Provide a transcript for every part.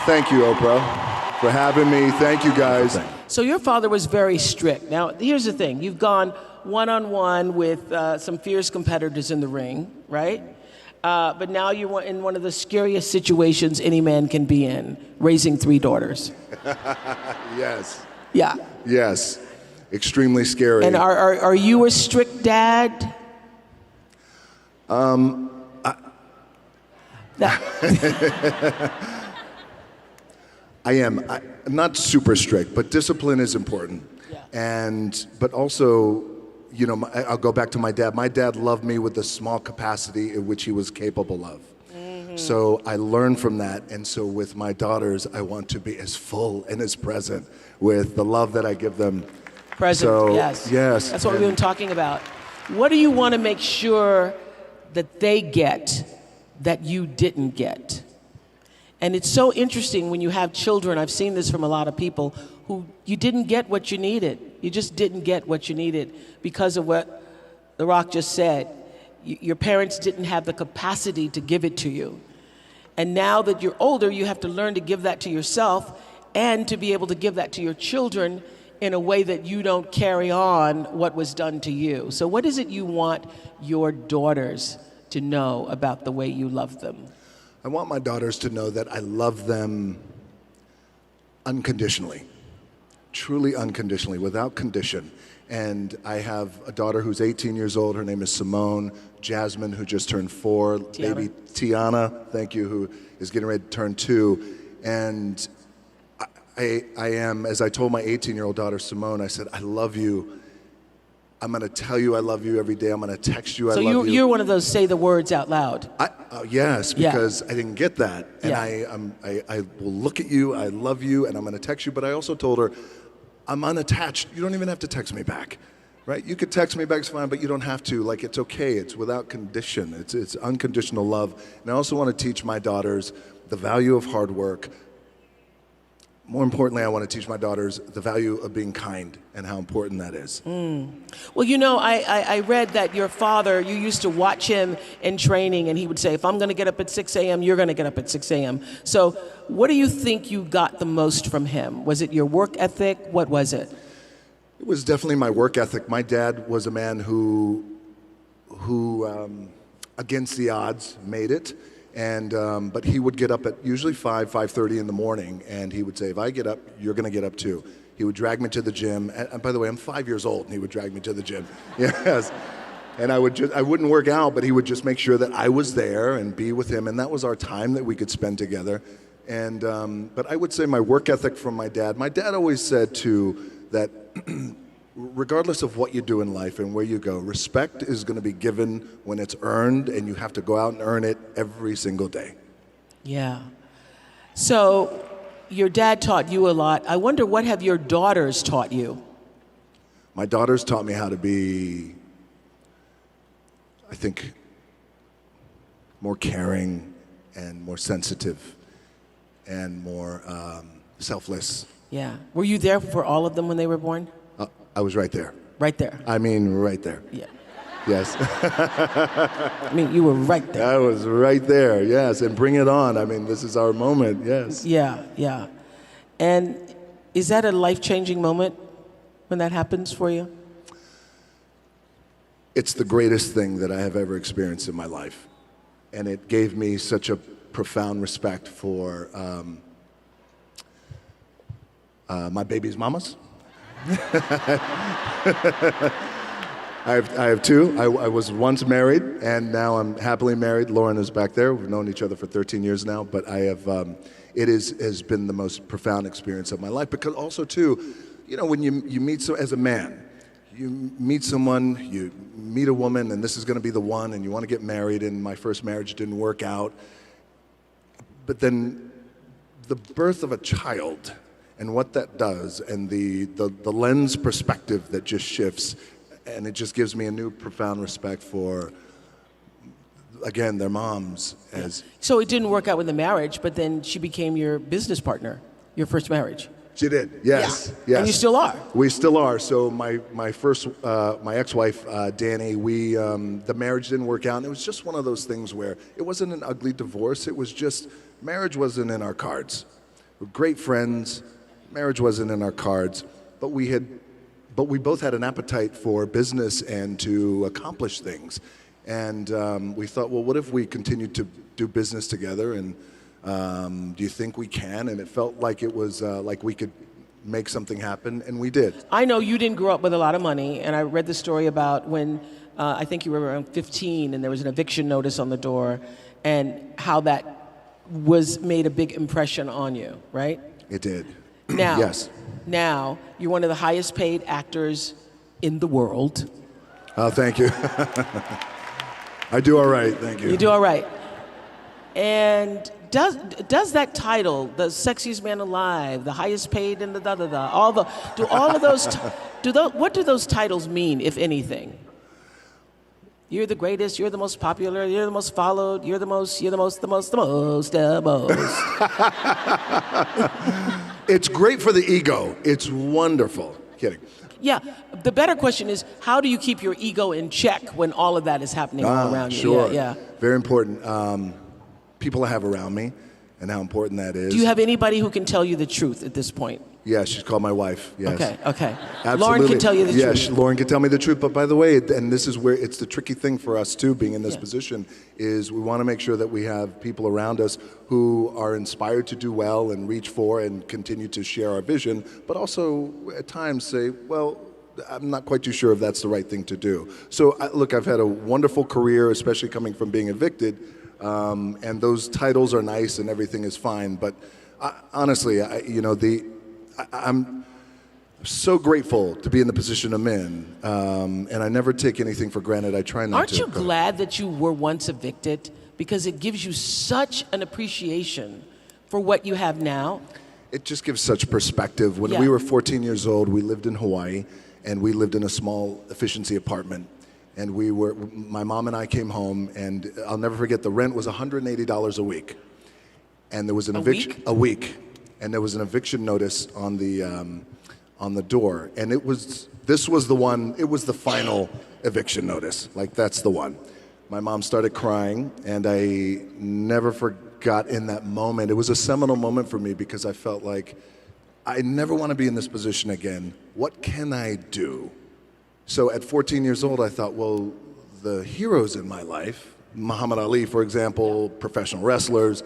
Thank you, Oprah, for having me. Thank you, guys. So your father was very strict. Now, here's the thing. You've gone one-on-one with some fierce competitors in the ring, right? But now you're in one of the scariest situations any man can be in, raising 3 daughters. Yes. Yeah. Yes. Extremely scary. And are you a strict dad? I am. I'm not super strict, but discipline is important. Yeah. But also, you know, I'll go back to my dad. My dad loved me with the small capacity in which he was capable of. Mm-hmm. So I learned from that. And so with my daughters, I want to be as full and as present with the love that I give them. Present, so, yes. Yes. That's what we've been talking about. What do you want to make sure that they get that you didn't get? And it's so interesting when you have children, I've seen this from a lot of people, who you didn't get what you needed. You just didn't get what you needed because of what The Rock just said. Your parents didn't have the capacity to give it to you. And now that you're older, you have to learn to give that to yourself and to be able to give that to your children in a way that you don't carry on what was done to you. So what is it you want your daughters to know about the way you love them? I want my daughters to know that I love them unconditionally, truly unconditionally, without condition. And I have a daughter who's 18 years old. Her name is Simone. Jasmine, who just turned 4. Tiana. Baby Tiana, thank you, who is getting ready to turn 2. And I am, as I told my 18-year-old daughter, Simone, I said, I love you. I'm going to tell you I love you every day. I'm going to text you I love you. So you're one of those say the words out loud. Yes, because I didn't get that. And Yeah. I will look at you, I love you, and I'm going to text you. But I also told her, I'm unattached. You don't even have to text me back, right? You could text me back, it's fine, but you don't have to. Like, it's okay. It's without condition. It's unconditional love. And I also want to teach my daughters the value of hard work. More importantly, I want to teach my daughters the value of being kind and how important that is. Well, you know, I read that your father, you used to watch him in training, and he would say, if I'm going to get up at 6 a.m., you're going to get up at 6 a.m. So what do you think you got the most from him? Was it your work ethic? What was it? It was definitely my work ethic. My dad was a man who against the odds, made it. But he would get up at usually 5:30 in the morning, and he would say, if I get up, you're going to get up too. He would drag me to the gym. And by the way, I'm 5 years old, and he would drag me to the gym. Yes. And I wouldn't work out, but he would just make sure that I was there and be with him. And that was our time that we could spend together. But I would say my work ethic from my dad always said too that regardless of what you do in life and where you go, respect is going to be given when it's earned, and you have to go out and earn it every single day. Yeah. So your dad taught you a lot. I wonder, what have your daughters taught you? My daughters taught me how to be, I think, more caring and more sensitive and more selfless. Yeah. Were you there for all of them when they were born? I was right there. Right there. I mean, right there. Yeah. Yes. I mean, you were right there. I was right there, yes. And bring it on. I mean, this is our moment, yes. Yeah, yeah. And is that a life-changing moment when that happens for you? It's the greatest thing that I have ever experienced in my life. And it gave me such a profound respect for my baby's mamas. I have 2. I was once married, and now I'm happily married. Lauren is back there. We've known each other for 13 years now, but it has been the most profound experience of my life. Because also too, you know, when you meet as a man, you meet someone, you meet a woman, and this is going to be the one, and you want to get married. And my first marriage didn't work out, but then the birth of a child and what that does, and the lens perspective that just shifts, and it just gives me a new profound respect for, again, their moms. So it didn't work out with the marriage, but then she became your business partner, your first marriage. She did, yes, yeah. yes. And you still are. We still are. So my ex-wife, Danny, the marriage didn't work out, and it was just one of those things where it wasn't an ugly divorce. It was just, marriage wasn't in our cards. We're great friends. Marriage wasn't in our cards, but we both had an appetite for business and to accomplish things. And we thought, well, what if we continued to do business together? And do you think we can? And it felt like it was like we could make something happen, and we did. I know you didn't grow up with a lot of money, and I read the story about when I think you were around 15 and there was an eviction notice on the door, and how that made a big impression on you, right? It did. Now, yes. Now, you're one of the highest paid actors in the world. Oh, thank you. I do all right, thank you. You do all right. And does that title, the sexiest man alive, the highest paid in the what do those titles mean, if anything? You're the greatest, you're the most popular, you're the most followed, you're the most. It's great for the ego. It's wonderful. Kidding. Yeah, the better question is, how do you keep your ego in check when all of that is happening all around you? Sure. Yeah. Very important. People I have around me and how important that is. Do you have anybody who can tell you the truth at this point? Yeah, she's called my wife. Yes. Okay. Absolutely. Lauren can tell you the truth. Yes, Lauren can tell me the truth. But by the way, and this is where it's the tricky thing for us too, being in this position, is we want to make sure that we have people around us who are inspired to do well and reach for and continue to share our vision, but also at times say, well, I'm not quite too sure if that's the right thing to do. So look, I've had a wonderful career, especially coming from being evicted, and those titles are nice and everything is fine. But honestly, I'm so grateful to be in the position I'm in, and I never take anything for granted. I try not Aren't to. you glad that you were once evicted? Because it gives you such an appreciation for what you have now. It just gives such perspective. When we were 14 years old, we lived in Hawaii, and we lived in a small efficiency apartment. And my mom and I came home, and I'll never forget, the rent was $180 a week. And there was an eviction a week, and there was an eviction notice on the door. And this was the one, it was the final eviction notice. Like, that's the one. My mom started crying, and I never forgot in that moment. It was a seminal moment for me because I felt like I never want to be in this position again. What can I do? So at 14 years old, I thought, well, the heroes in my life, Muhammad Ali, for example, professional wrestlers,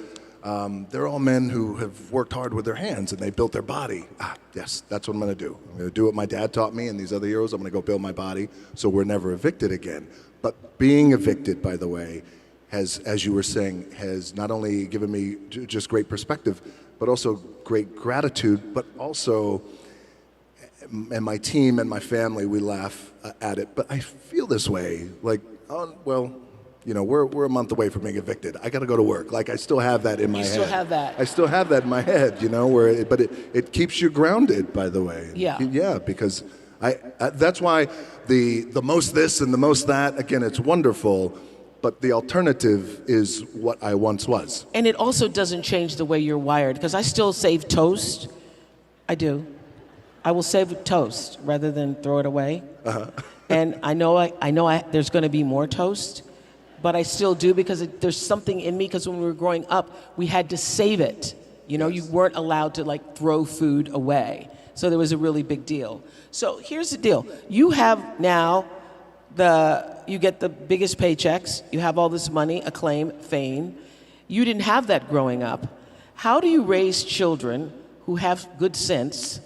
they're all men who have worked hard with their hands and they built their body. Yes, that's what I'm going to do. I'm going to do what my dad taught me and these other heroes. I'm going to go build my body so we're never evicted again. But being evicted, by the way, has, as you were saying, has not only given me just great perspective, but also great gratitude, but also, and my team and my family, we laugh at it, but I feel this way, like, oh, well, you know, we're a month away from being evicted. I got to go to work. Like, I still have that in my head. You still have that. I still have that in my head, you know, but it keeps you grounded, by the way. Yeah. Yeah, because that's why the most this and the most that, again, it's wonderful, but the alternative is what I once was. And it also doesn't change the way you're wired, because I still save toast. I do. I will save toast rather than throw it away. Uh-huh. And I know there's going to be more toast, but I still do because there's something in me, because when we were growing up, we had to save it. You know, you weren't allowed to like throw food away. So there was a really big deal. So here's the deal. You have now you get the biggest paychecks. You have all this money, acclaim, fame. You didn't have that growing up. How do you raise children who have good sense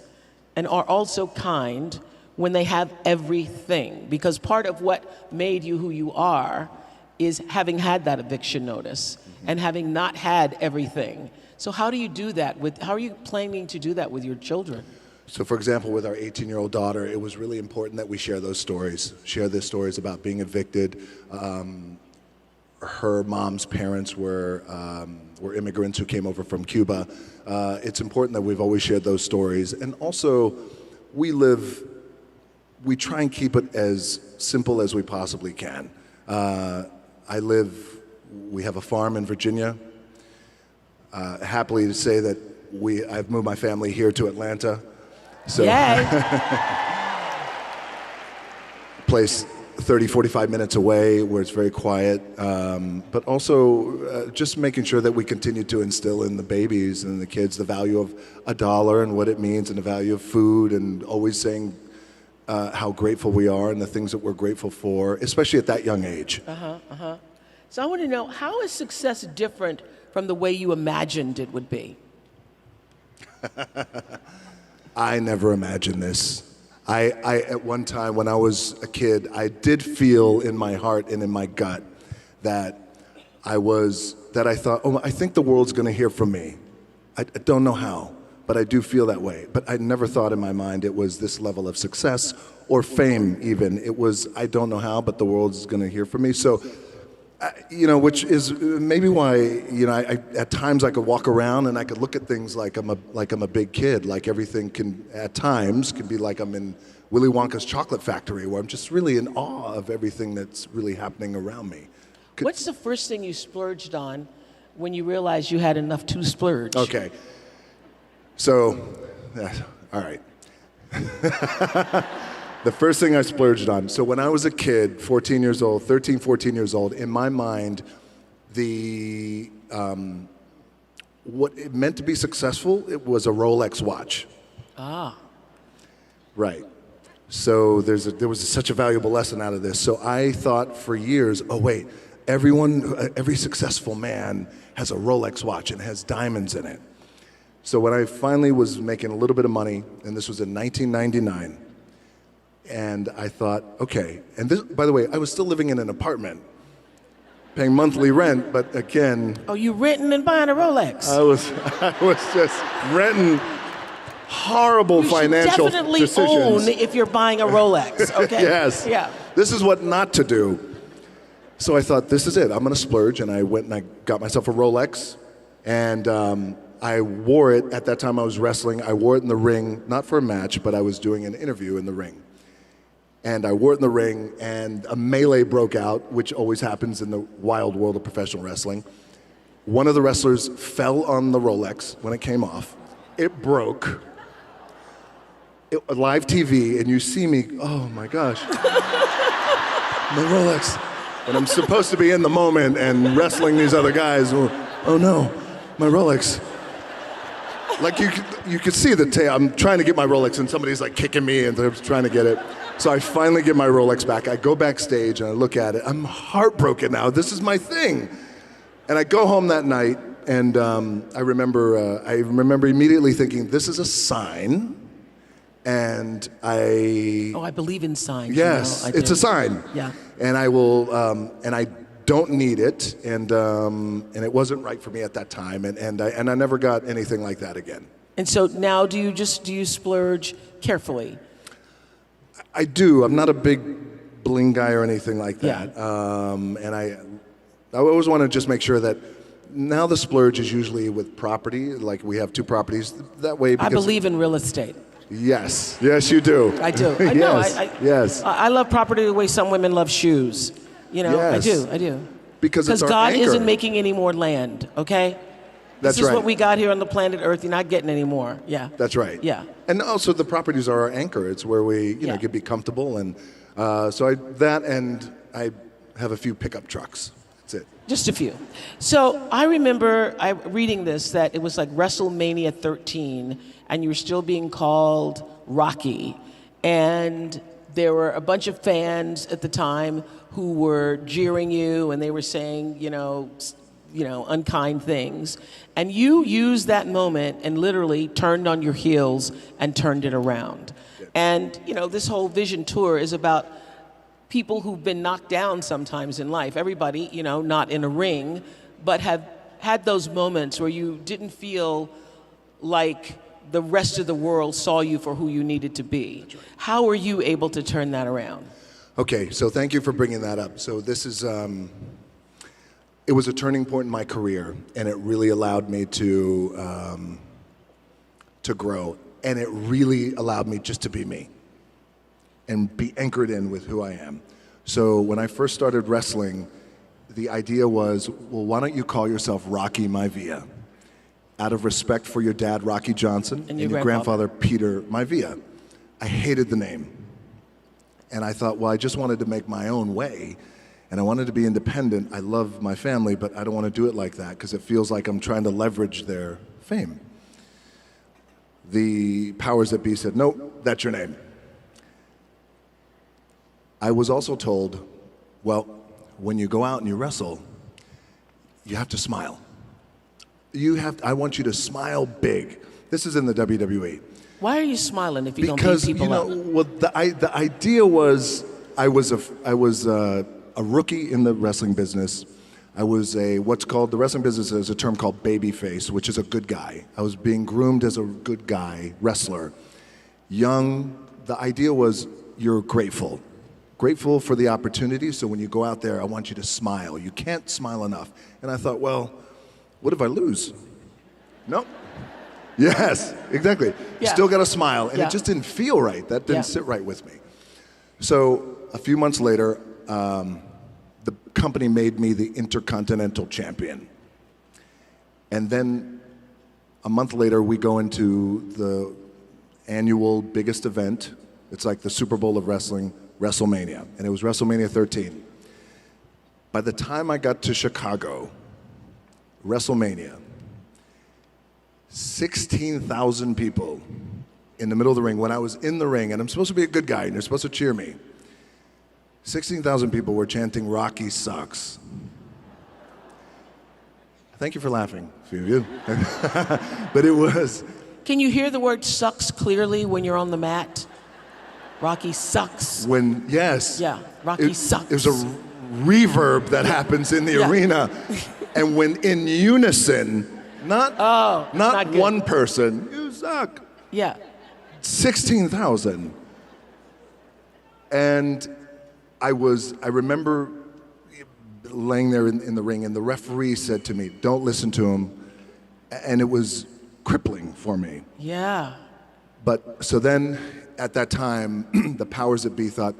and are also kind when they have everything? Because part of what made you who you are is having had that eviction notice and having not had everything. So how do you do that how are you planning to do that with your children? So for example, with our 18-year-old daughter, it was really important that we share those stories, share the stories about being evicted. Her mom's parents were immigrants who came over from Cuba. It's important that we've always shared those stories. And also, we try and keep it as simple as we possibly can. We have a farm in Virginia. Happily to say that I've moved my family here to Atlanta. So, Yay! place 30, 45 minutes away where it's very quiet, but also just making sure that we continue to instill in the babies and the kids the value of $1 and what it means and the value of food, and always saying how grateful we are and the things that we're grateful for, especially at that young age. So I want to know, how is success different from the way you imagined it would be? I never imagined this. I at one time when I was a kid, I did feel in my heart and in my gut that I thought, oh, I think the world's going to hear from me. I don't know how, but I do feel that way. But I never thought in my mind it was this level of success or fame even. It was, I don't know how, but the world's going to hear from me. So, which is maybe why, at times I could walk around and I could look at things like I'm a big kid, like everything at times can be like I'm in Willy Wonka's chocolate factory, where I'm just really in awe of everything that's really happening around me. What's the first thing you splurged on when you realized you had enough to splurge? Okay. So, all right. The first thing I splurged on, so when I was a kid, 13, 14 years old, in my mind, what it meant to be successful, it was a Rolex watch. Ah. Right. So there was such a valuable lesson out of this. So I thought for years, oh wait, every successful man has a Rolex watch and has diamonds in it. So when I finally was making a little bit of money, and this was in 1999, and I thought, okay, and this, by the way, I was still living in an apartment, paying monthly rent, but again... Oh, you renting and buying a Rolex? I was just renting horrible financial definitely decisions. own if you're buying a Rolex, okay? Yes. Yeah. This is what not to do. So I thought, this is it, I'm gonna splurge, and I went and I got myself a Rolex, and I wore it, at that time I was wrestling, I wore it in the ring, not for a match, but I was doing an interview in the ring. And I wore it in the ring, and a melee broke out, which always happens in the wild world of professional wrestling. One of the wrestlers fell on the Rolex when it came off. It broke. Live TV, and you see me, oh my gosh, my Rolex. And I'm supposed to be in the moment and wrestling these other guys. Oh no, my Rolex. Like you could see the tail. I'm trying to get my Rolex, and somebody's like kicking me, and they're trying to get it. So I finally get my Rolex back. I go backstage and I look at it. I'm heartbroken now. This is my thing. And I go home that night, and I remember immediately thinking, this is a sign. And I believe in signs. Yes, I do. it's a sign. Yeah. And I will, and I don't need it, and it wasn't right for me at that time, and I never got anything like that again. And so now do you splurge carefully? I do. I'm not a big bling guy or anything like that. Yeah. And I always want to just make sure that now the splurge is usually with property, like we have 2 properties that way. I believe in real estate. Yes, you do. I do. I know. Yes. I love property the way some women love shoes. Yes. I do. Because it's our God anchor. isn't making any more land, okay? That's This is right. what we got here on the planet Earth. You're not getting any more. Yeah. That's right. Yeah. And also the properties are our anchor. It's where we, can be comfortable. And so I have a few pickup trucks. That's it. Just a few. So I remember reading this, that it was like WrestleMania 13, and you were still being called Rocky. And there were a bunch of fans at the time who were jeering you, and they were saying, unkind things. And you used that moment and literally turned on your heels and turned it around. Yeah. And, this whole Vision Tour is about people who've been knocked down sometimes in life. Everybody, not in a ring, but have had those moments where you didn't feel like the rest of the world saw you for who you needed to be. Right. How were you able to turn that around? Okay, so thank you for bringing that up. So this is, it was a turning point in my career, and it really allowed me to grow, and it really allowed me just to be me and be anchored in with who I am. So when I first started wrestling, the idea was, well, why don't you call yourself Rocky Maivia? Out of respect for your dad, Rocky Johnson, and your grandfather, Peter Maivia. I hated the name. And I thought, well, I just wanted to make my own way, and I wanted to be independent. I love my family, but I don't want to do it like that because it feels like I'm trying to leverage their fame. The powers that be said, nope, that's your name. I was also told, well, when you go out and you wrestle, you have to smile. I want you to smile big. This is in the WWE. Why are you smiling if you Because, don't beat people up? well, the idea was I was a rookie in the wrestling business. I was what's called, the wrestling business is a term called babyface, which is a good guy. I was being groomed as a good guy wrestler. Young, the idea was you're grateful. Grateful for the opportunity, so when you go out there, I want you to smile. You can't smile enough. And I thought, well, what if I lose? Nope. Yes, exactly. Yeah. Still got to smile. And Yeah. it just didn't feel right. That didn't sit right with me. So a few months later, the company made me the Intercontinental Champion. And then a month later, we go into the annual biggest event. It's like the Super Bowl of wrestling, WrestleMania. And it was WrestleMania 13. By the time I got to Chicago, WrestleMania, 16,000 people in the middle of the ring. When I was in the ring, and I'm supposed to be a good guy, and you're supposed to cheer me, 16,000 people were chanting, "Rocky sucks." Thank you for laughing, a few of you. But it was... Can you hear the word sucks clearly when you're on the mat? Rocky sucks. Yes. Yeah, Rocky sucks. There's a reverb that happens in the arena. And when in unison, not one person, you suck. Yeah. 16,000. And I remember laying there in the ring, and the referee said to me, don't listen to him. And it was crippling for me. Yeah. But so then at that time, the powers that be thought,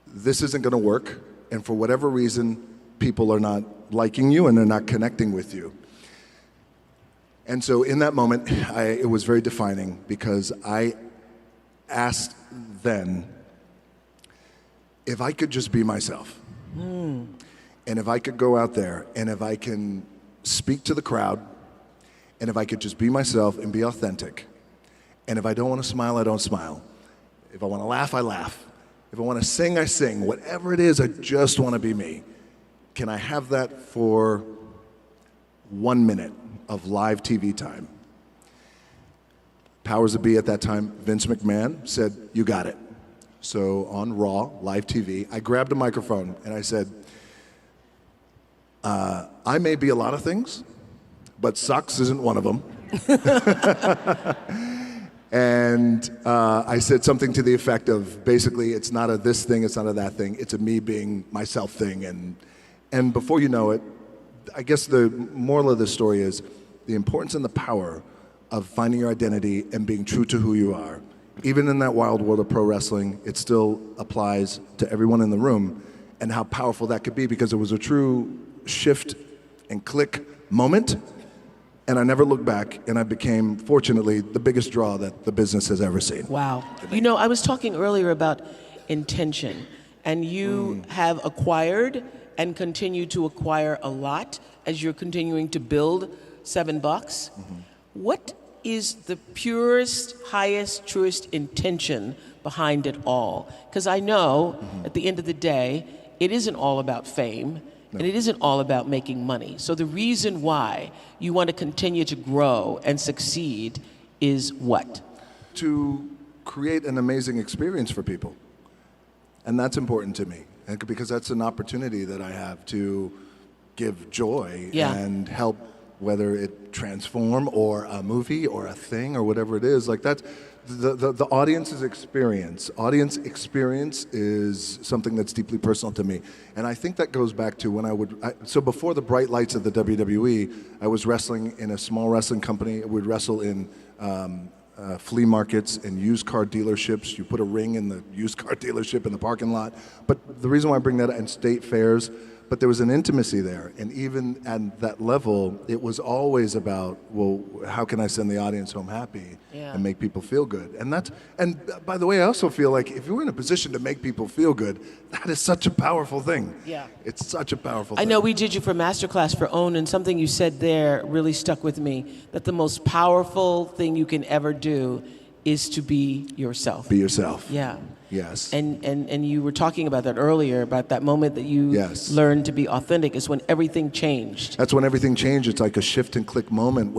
this isn't going to work. And for whatever reason, people are not liking you and they're not connecting with you. And so in that moment, it was very defining because I asked then if I could just be myself. And if I could go out there and if I can speak to the crowd and if I could just be myself and be authentic. And if I don't want to smile, I don't smile. If I want to laugh, I laugh. If I want to sing, I sing. Whatever it is, I just want to be me. Can I have that for 1 minute of live TV time? Powers that be at that time, Vince McMahon said, you got it. So on Raw, live TV, I grabbed a microphone and I said, I may be a lot of things, but sucks isn't one of them. And I said something to the effect of, basically, it's not a this thing, it's not a that thing, it's a me being myself thing. And before you know it, I guess the moral of this story is the importance and the power of finding your identity and being true to who you are. Even in that wild world of pro wrestling, it still applies to everyone in the room, and how powerful that could be, because it was a true shift and click moment. And I never looked back, and I became, fortunately, the biggest draw that the business has ever seen. Wow. You know, I was talking earlier about intention, and you have acquired and continue to acquire a lot as you're continuing to build $7. What is the purest, highest, truest intention behind it all? Because I know at the end of the day, it isn't all about fame. No. And it isn't all about making money. So the reason why you want to continue to grow and succeed is what? To create an amazing experience for people. And that's important to me, because that's an opportunity that I have to give joy and help, whether it transform or a movie or a thing or whatever it is. Like that's the audience's experience. Audience experience is something that's deeply personal to me. And I think that goes back to when so before the bright lights of the WWE, I was wrestling in a small wrestling company. We'd wrestle in flea markets and used car dealerships. You put a ring in the used car dealership in the parking lot. But the reason why I bring that up, and state fairs, but there was an intimacy there. And even at that level, it was always about, well, how can I send the audience home happy and make people feel good? And by the way, I also feel like if you're in a position to make people feel good, that is such a powerful thing. Yeah. It's such a powerful thing. I know we did you for Masterclass for OWN, and something you said there really stuck with me, that the most powerful thing you can ever do is to be yourself. Be yourself. Yeah. Yes. And you were talking about that earlier, about that moment that you learned to be authentic is when everything changed. That's when everything changed. It's like a shift and click moment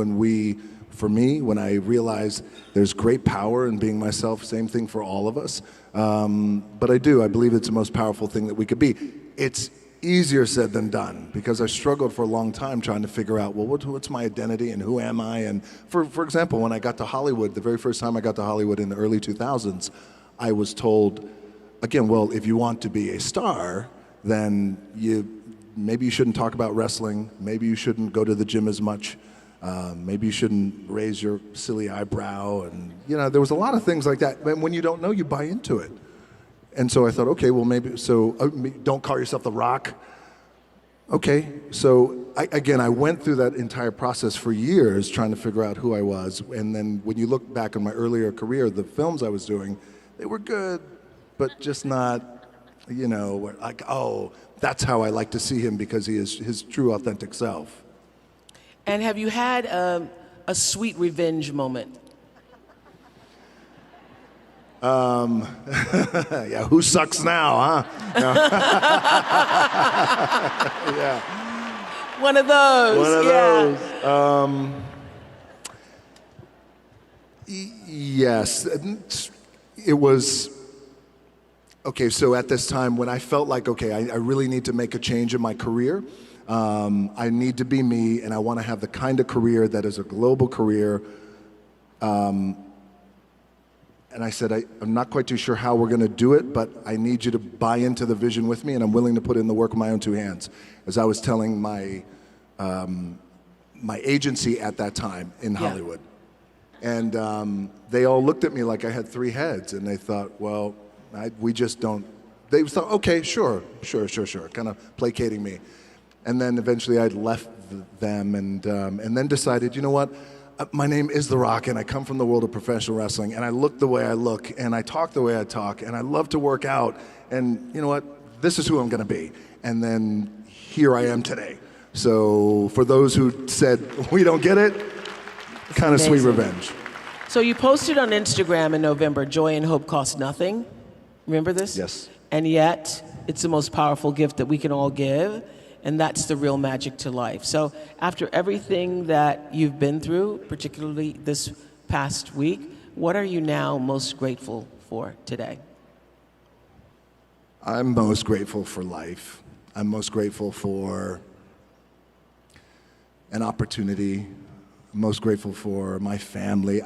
for me, when I realized there's great power in being myself, same thing for all of us. But I believe it's the most powerful thing that we could be. It's easier said than done, because I struggled for a long time trying to figure out, well, what's my identity and who am I? And for example, when I got to Hollywood, the very first time I got to Hollywood in the early 2000s, I was told, again, well, if you want to be a star, then maybe you shouldn't talk about wrestling, maybe you shouldn't go to the gym as much, maybe you shouldn't raise your silly eyebrow, and there was a lot of things like that. And when you don't know, you buy into it. And so I thought, okay, well maybe, don't call yourself The Rock. Okay, so I went through that entire process for years trying to figure out who I was. And then when you look back on my earlier career, the films I was doing, they were good, but just not, like, oh, that's how I like to see him, because he is his true authentic self. And have you had a sweet revenge moment? Yeah, who sucks now, huh? No. Yeah. One of those. One of those. Yes. It was, okay, so at this time when I felt like, okay, I really need to make a change in my career. I need to be me, and I want to have the kind of career that is a global career. And I said, I'm not quite too sure how we're going to do it, but I need you to buy into the vision with me, and I'm willing to put in the work with my own two hands. As I was telling my agency at that time in Hollywood. And they all looked at me like I had three heads, and they thought, well, we just don't. They thought, okay, sure, kind of placating me. And then eventually I left them and then decided, you know what? My name is The Rock, and I come from the world of professional wrestling, and I look the way I look, and I talk the way I talk, and I love to work out, and you know what? This is who I'm going to be. And then here I am today. So for those who said, we don't get it, kind of sweet revenge. So you posted on Instagram in November, joy and hope cost nothing. Remember this? Yes. And yet, it's the most powerful gift that we can all give, and that's the real magic to life. So after everything that you've been through, particularly this past week, what are you now most grateful for today? I'm most grateful for life. I'm most grateful for an opportunity. I'm most grateful for my family.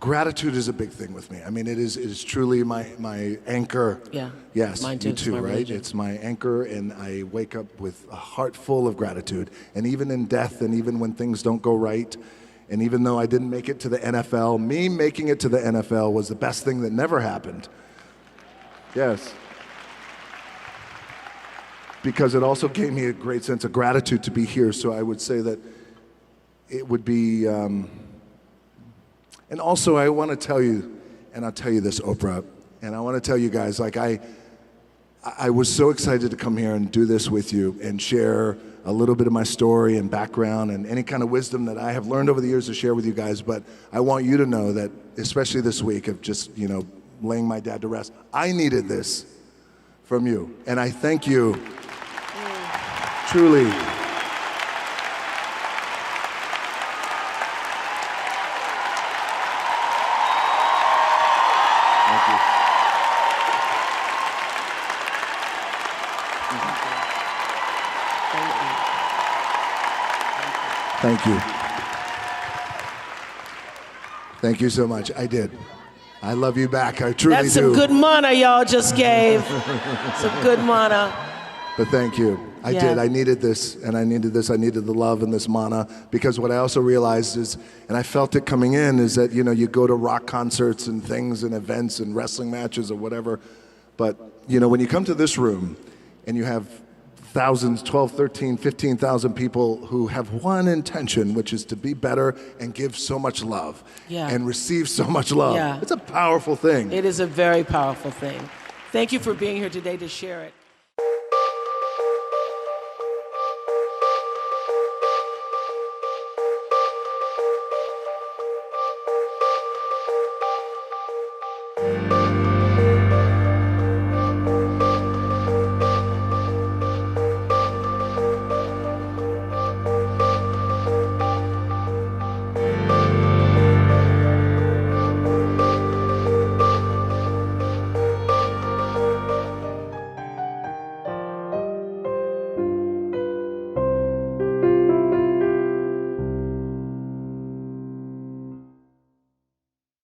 Gratitude is a big thing with me. I mean, it is truly my anchor. Yeah. Yes, mine too. you too, right? Religion. It's my anchor, and I wake up with a heart full of gratitude. And even in death, and even when things don't go right, and even though I didn't make it to the NFL, me making it to the NFL was the best thing that never happened. Yes. Because it also gave me a great sense of gratitude to be here. So I would say that it would be, and also I want to tell you, and I'll tell you this, Oprah, and I want to tell you guys, like I was so excited to come here and do this with you and share a little bit of my story and background and any kind of wisdom that I have learned over the years to share with you guys. But I want you to know that, especially this week of just, laying my dad to rest, I needed this from you. And I thank you, truly. Thank you. Thank you so much. I did. I love you back. I truly do. That's some good mana y'all just gave. Some good mana. But thank you. I did. I needed this, and I needed this. I needed the love and this mana, because what I also realized is, and I felt it coming in, is that, you go to rock concerts and things and events and wrestling matches or whatever, But, you know, when you come to this room and you have thousands, 12, 13, 15,000 people who have one intention, which is to be better and give so much love and receive so much love. It's a powerful thing. It is a very powerful thing. Thank you for being here today to share it.